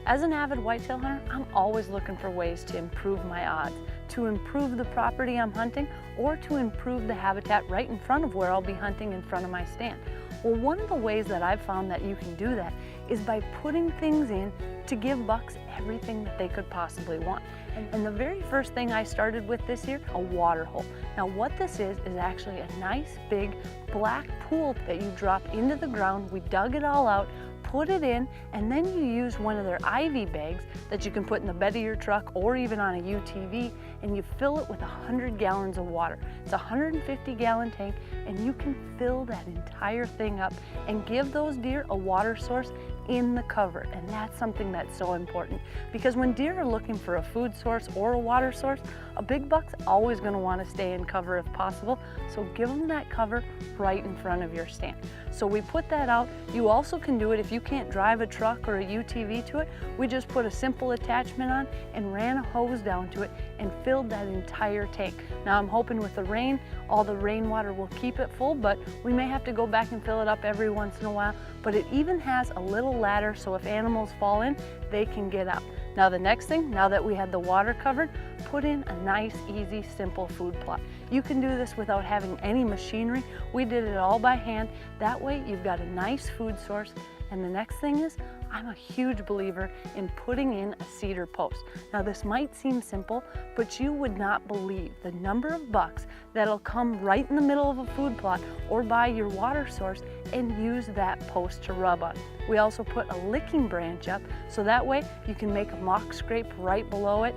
As an avid whitetail hunter, I'm always looking for ways to improve my odds, to improve the property I'm hunting, or to improve the habitat right in front of where I'll be hunting in front of my stand. Well, one of the ways that I've found that you can do that is by putting things in to give bucks everything that they could possibly want. And the very first thing I started with this year, a water hole. Now what this is actually a nice big black pool that you drop into the ground. We dug it all out, put it in, and then you use one of their ivy bags that you can put in the bed of your truck or even on a UTV, and you fill it with 100 gallons of water. It's a 150-gallon tank, and you can fill that entire thing up and give those deer a water source in the cover. And that's something that's so important, because when deer are looking for a food source or a water source, a big buck's always going to want to stay in cover if possible, so give them that cover right in front of your stand. So we put that out. You also can do it if you can't drive a truck or a UTV to it. We just put a simple attachment on and ran a hose down to it and filled that entire tank. Now I'm hoping with the rain, all the rainwater will keep it full, but we may have to go back and fill it up every once in a while. But it even has a little ladder, so if animals fall in, they can get out. Now the next thing, now that we had the water covered, put in a nice, easy, simple food plot. You can do this without having any machinery. We did it all by hand. That way you've got a nice food source. And the next thing is, I'm a huge believer in putting in a cedar post. Now this might seem simple, but you would not believe the number of bucks that'll come right in the middle of a food plot or by your water source and use that post to rub on. We also put a licking branch up, so that way you can make a mock scrape right below it.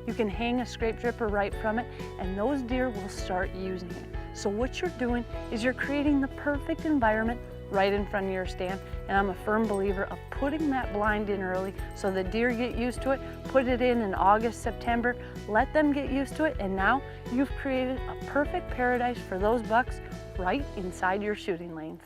You can hang a scrape dripper right from it, and those deer will start using it. So what you're doing is you're creating the perfect environment right in front of your stand, and I'm a firm believer of putting that blind in early so the deer get used to it. Put it in August, September, let them get used to it, and now you've created a perfect paradise for those bucks right inside your shooting lanes.